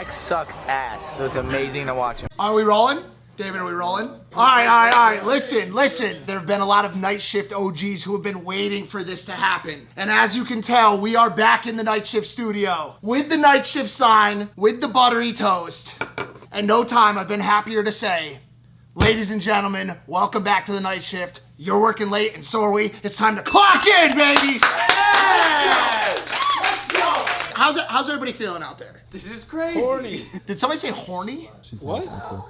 Mike sucks ass, so it's amazing to watch him. Are we rolling? David, are we rolling? All right. Listen. There have been a lot of night shift OGs who have been waiting for this to happen. And as you can tell, we are back in the night shift studio with the night shift sign, with the buttery toast. And no time I've been happier to say, ladies and gentlemen, welcome back to the night shift. You're working late and so are we. It's time to clock in, baby! Yeah! Let's go! How's everybody feeling out there? This is crazy. Horny. Did somebody say horny? What?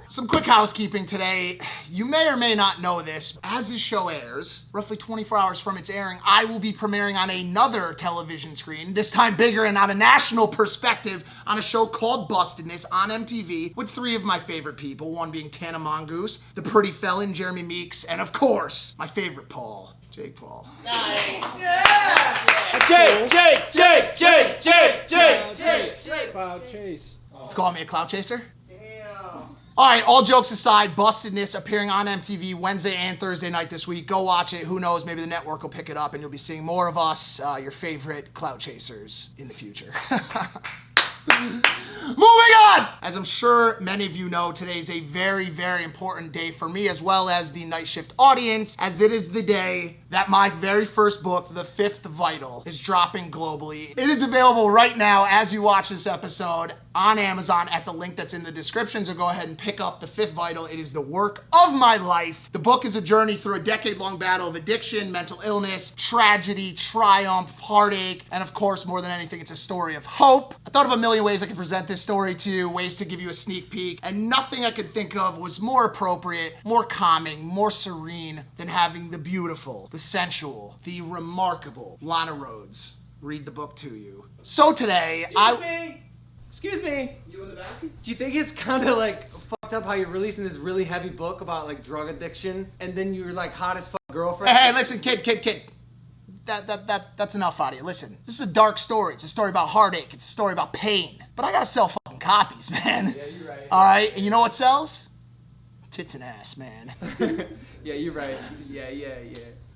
Some quick housekeeping today. You may or may not know this. As this show airs, roughly 24 hours from its airing, I will be premiering on another television screen, this time bigger and on a national perspective, on a show called Bustedness on MTV with three of my favorite people, one being Tana Mongoose, the pretty felon Jeremy Meeks, and of course, my favorite Paul, Jake Paul. Nice. Yeah. Jake. Cloud chase. You call me a cloud chaser? Damn. All right, all jokes aside, Bustedness appearing on MTV Wednesday and Thursday night this week. Go watch it. Who knows, maybe the network will pick it up and you'll be seeing more of us, your favorite cloud chasers in the future. Moving on! As I'm sure many of you know, today is a very, very important day for me as well as the night shift audience, as it is the day that my very first book, The Fifth Vital, is dropping globally. It is available right now as you watch this episode on Amazon at the link that's in the description, so go ahead and pick up The Fifth Vital. It is the work of my life. The book is a journey through a decade-long battle of addiction, mental illness, tragedy, triumph, heartache, and of course, more than anything, it's a story of hope. I thought of a million ways I could present this story to you, ways to give you a sneak peek, and nothing I could think of was more appropriate, more calming, more serene than having the beautiful, the sensual, the remarkable Lana Rhodes read the book to you. So today, Excuse me. You in the back? Do you think it's kind of like fucked up how you're releasing this really heavy book about like drug addiction and then you're like hot as fuck girlfriend? Hey, listen, kid. That's enough out of you. Listen, this is a dark story. It's a story about heartache. It's a story about pain. But I gotta sell fucking copies, man. Yeah, you're right. All right, and you know what sells? Tits and ass, man. Yeah, you're right. Yeah.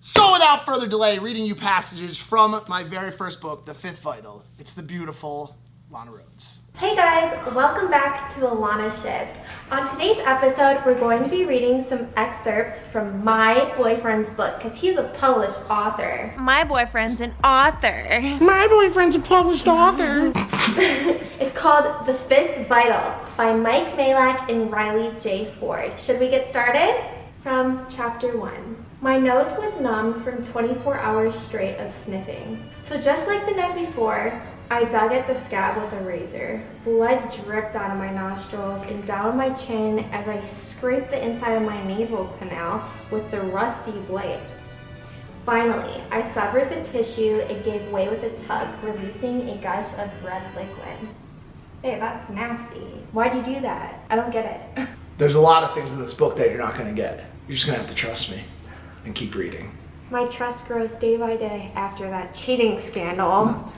So without further delay, reading you passages from my very first book, The Fifth Vital. It's the beautiful Lana Rhodes. Hey guys, welcome back to the Lana Shift. On today's episode, we're going to be reading some excerpts from my boyfriend's book, because he's a published author. My boyfriend's an author. My boyfriend's a published author. It's called The Fifth Vital by Mike Majlak and Riley J. Ford. Should we get started? From chapter 1. My nose was numb from 24 hours straight of sniffing. So just like the night before, I dug at the scab with a razor. Blood dripped out of my nostrils and down my chin as I scraped the inside of my nasal canal with the rusty blade. Finally, I severed the tissue. It gave way with a tug, releasing a gush of red liquid. Hey, that's nasty. Why'd you do that? I don't get it. There's a lot of things in this book that you're not gonna get. You're just gonna have to trust me and keep reading. My trust grows day by day after that cheating scandal.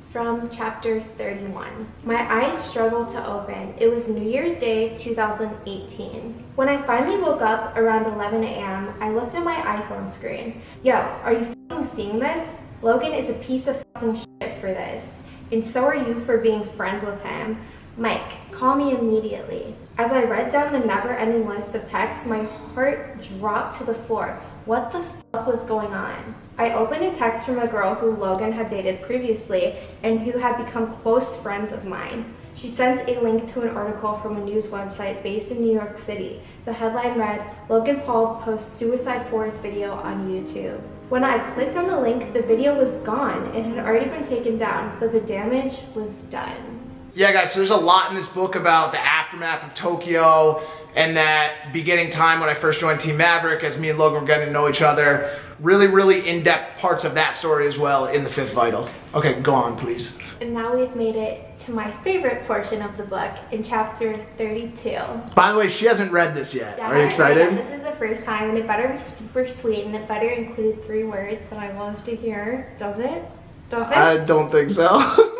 From chapter 31. My eyes struggled to open. It was New Year's Day 2018. When I finally woke up around 11 a.m., I looked at my iPhone screen. Yo, are you fucking seeing this? Logan is a piece of fucking shit for this. And so are you for being friends with him. Mike, call me immediately. As I read down the never-ending list of texts, my heart dropped to the floor. What the fuck was going on? I opened a text from a girl who Logan had dated previously and who had become close friends of mine. She sent a link to an article from a news website based in New York City. The headline read, Logan Paul posts suicide forest video on YouTube. When I clicked on the link, the video was gone. It had already been taken down, but the damage was done. Yeah, guys, so there's a lot in this book about the aftermath of Tokyo and that beginning time when I first joined Team Maverick as me and Logan were getting to know each other. Really in-depth parts of that story as well in The Fifth Vital. Okay, go on, please. And now we've made it to my favorite portion of the book in chapter 32. By the way, she hasn't read this yet. Are you excited? This is the first time, and it better be super sweet, and it better include 3 words that I love to hear. Does it? I don't think so.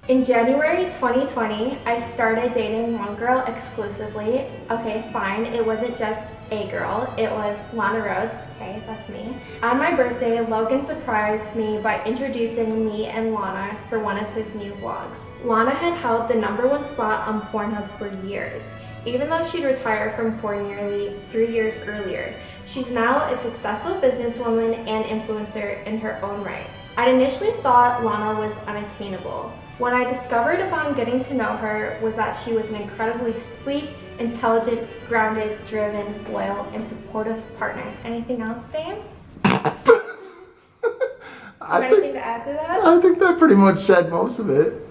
In January 2020, I started dating one girl exclusively. Okay, fine, it wasn't just a girl, it was Lana Rhodes. okay, that's me. On my birthday, Logan surprised me by introducing me and Lana for one of his new vlogs. Lana had held the #1 spot on Pornhub for years. Even though she'd retired from porn nearly 3 years earlier, she's now a successful businesswoman and influencer in her own right. I'd initially thought Lana was unattainable. What I discovered upon getting to know her was that she was an incredibly sweet, intelligent, grounded, driven, loyal, and supportive partner. Anything else, babe? Anything to add to that? I think that pretty much said most of it.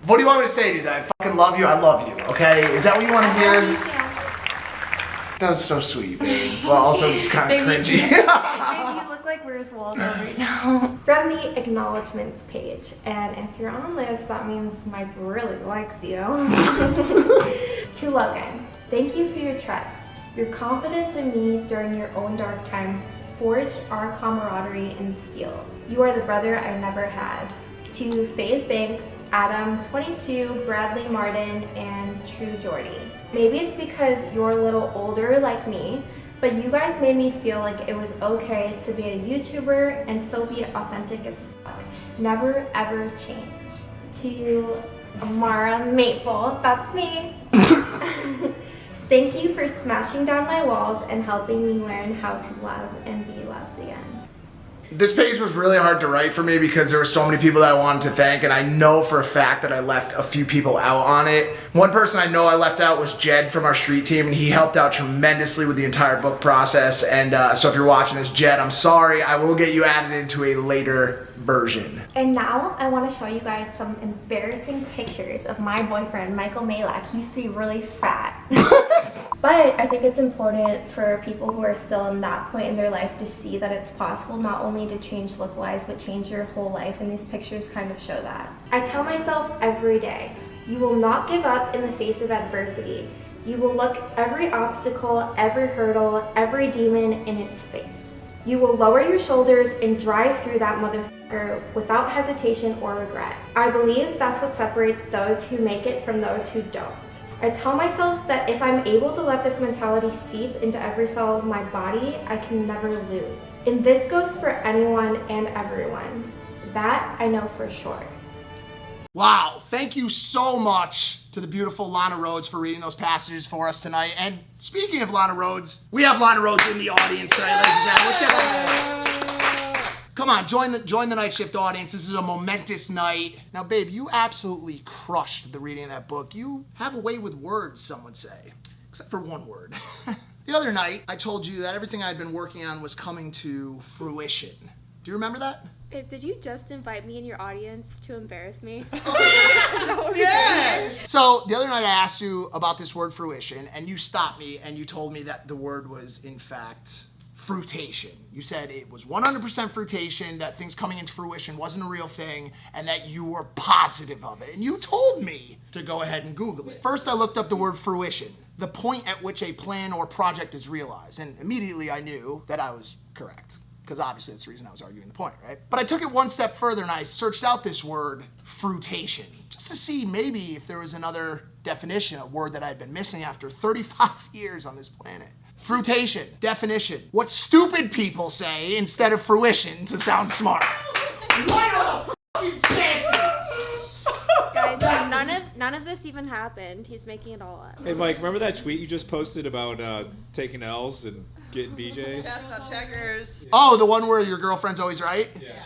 What do you want me to say to you? That I fucking love you? I love you, okay? Is that what you want to hear? That was so sweet, babe. Well, also it's kind of cringy. Baby, you look like Where's Waldo right now. From the acknowledgements page, and if you're on this, that means Mike really likes you. To Logan, thank you for your trust. Your confidence in me during your own dark times forged our camaraderie in steel. You are the brother I never had. To FaZe Banks, Adam, 22, Bradley Martin, and True Jordy. Maybe it's because you're a little older like me, but you guys made me feel like it was okay to be a YouTuber and still be authentic as fuck. Never ever change. To Amara Maple, that's me. Thank you for smashing down my walls and helping me learn how to love and be loved again. This page was really hard to write for me because there were so many people that I wanted to thank, and I know for a fact that I left a few people out on it. One person I know I left out was Jed from our street team, and he helped out tremendously with the entire book process. And so if you're watching this, Jed, I'm sorry. I will get you added into a later version. And now I want to show you guys some embarrassing pictures of my boyfriend, Michael Majlak. He used to be really fat. But I think it's important for people who are still in that point in their life to see that it's possible not only to change look-wise, but change your whole life, and these pictures kind of show that. I tell myself every day, you will not give up in the face of adversity. You will look every obstacle, every hurdle, every demon in its face. You will lower your shoulders and drive through that motherfucker without hesitation or regret. I believe that's what separates those who make it from those who don't. I tell myself that if I'm able to let this mentality seep into every cell of my body, I can never lose. And this goes for anyone and everyone. That I know for sure. Wow, thank you so much to the beautiful Lana Rhodes for reading those passages for us tonight. And speaking of Lana Rhodes, we have Lana Rhodes in the audience tonight, ladies and gentlemen. Let's get Lana. Come on, join the night shift audience. This is a momentous night. Now, babe, you absolutely crushed the reading of that book. You have a way with words, some would say, except for one word. The other night, I told you that everything I'd been working on was coming to fruition. Do you remember that? Babe, did you just invite me in your audience to embarrass me? Yeah! So the other night I asked you about this word fruition, and you stopped me and you told me that the word was, in fact, fruitation. You said it was 100% fruitation, that things coming into fruition wasn't a real thing, and that you were positive of it. And you told me to go ahead and Google it. First, I looked up the word fruition, the point at which a plan or project is realized, and immediately I knew that I was correct. Because obviously that's the reason I was arguing the point, right? But I took it one step further and I searched out this word, fruitation, just to see maybe if there was another definition, a word that I had been missing after 35 years on this planet. Fruitation, definition, what stupid people say instead of fruition to sound smart. What are the fucking chances? Guys, none of this even happened. He's making it all up. Hey, Mike, remember that tweet you just posted about taking L's and getting BJs? That's not checkers. Oh, the one where your girlfriend's always right? Yeah.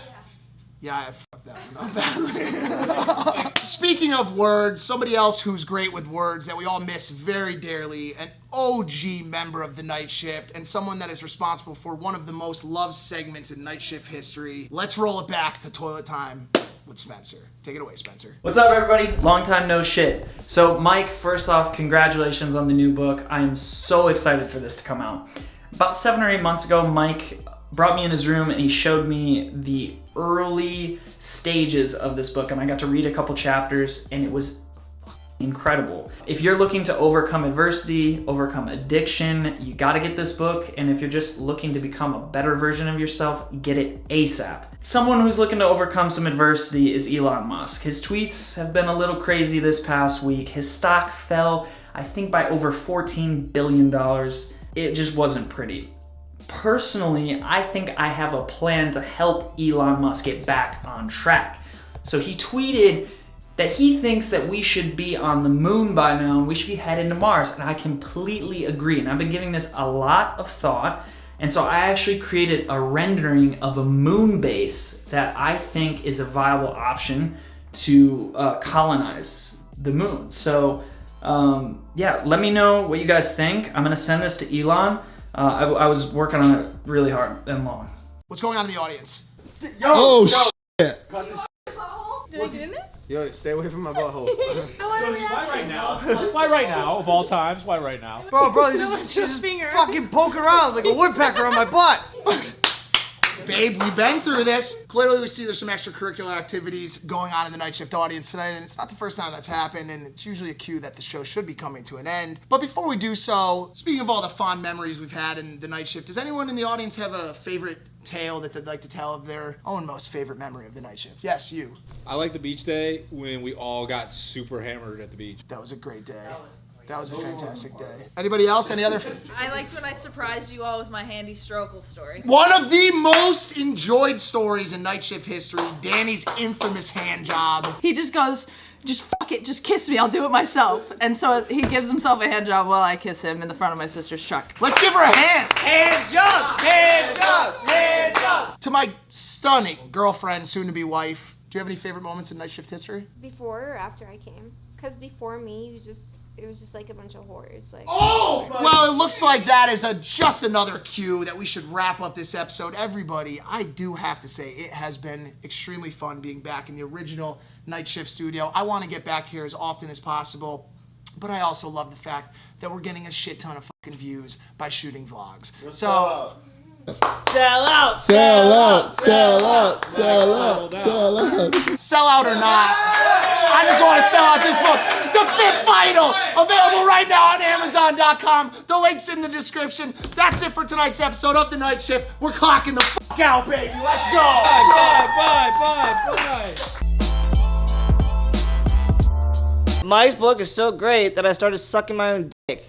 Yeah, I fucked that one up badly. Speaking of words, somebody else who's great with words that we all miss very dearly, an OG member of the Night Shift, and someone that is responsible for one of the most loved segments in Night Shift history. Let's roll it back to toilet time with Spencer. Take it away, Spencer. What's up, everybody? Long time no shit. So, Mike, first off, congratulations on the new book. I am so excited for this to come out. About 7 or 8 months ago, Mike brought me in his room and he showed me the early stages of this book, and I got to read a couple chapters, and it was incredible. If you're looking to overcome adversity, overcome addiction, you gotta get this book, and if you're just looking to become a better version of yourself, get it ASAP. Someone who's looking to overcome some adversity is Elon Musk. His tweets have been a little crazy this past week. His stock fell, I think, by over $14 billion. It just wasn't pretty. personally, I think I have a plan to help Elon Musk get back on track. So he tweeted that he thinks that we should be on the moon by now and we should be headed to Mars, and I completely agree. And I've been giving this a lot of thought, and so I actually created a rendering of a moon base that I think is a viable option to colonize the moon. So yeah, let me know what you guys think. I'm gonna send this to Elon. I was working on it really hard and long. What's going on in the audience? Oh, shit. Yo, stay away from my butthole. Why right now? Why right now? Of all times, why right now? Bro, she's just fucking poke around like a woodpecker on my butt. Babe, we've been through this. Clearly, we see there's some extracurricular activities going on in the night shift audience tonight, and it's not the first time that's happened, and it's usually a cue that the show should be coming to an end. But before we do so, speaking of all the fond memories we've had in the night shift, does anyone in the audience have a favorite tale that they'd like to tell of their own most favorite memory of the night shift? Yes, you. I like the beach day when we all got super hammered at the beach. That was a great day. That was a fantastic day. Anybody else? Any other? I liked when I surprised you all with my handy strokel story. One of the most enjoyed stories in night shift history, Danny's infamous hand job. He just goes, just fuck it, just kiss me, I'll do it myself. And so he gives himself a hand job while I kiss him in the front of my sister's truck. Let's give her a hand. Hand jobs, hand jobs, hand jobs. To my stunning girlfriend, soon-to-be wife, do you have any favorite moments in night shift history? Before or after I came? Because before me, it was just like a bunch of whores. Like, oh! Well, it looks like that is just another cue that we should wrap up this episode. Everybody, I do have to say, it has been extremely fun being back in the original night shift studio. I want to get back here as often as possible, but I also love the fact that we're getting a shit ton of fucking views by shooting vlogs. Sell out, sell out, sell out, sell out, sell out. Sell out or not, I just want to sell out this book, The Fifth Vital, available right now on Amazon.com. The link's in the description. That's it for tonight's episode of The Night Shift. We're clocking the fuck out, baby. Let's go. Bye. Mike's book is so great that I started sucking my own dick.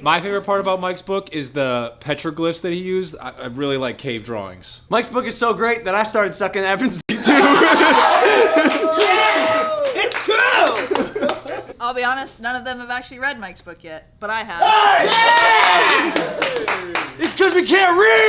My favorite part about Mike's book is the petroglyphs that he used. I really like cave drawings. Mike's book is so great that I started sucking Evan's dick too. It's true! I'll be honest, none of them have actually read Mike's book yet, but I have. It's because we can't read!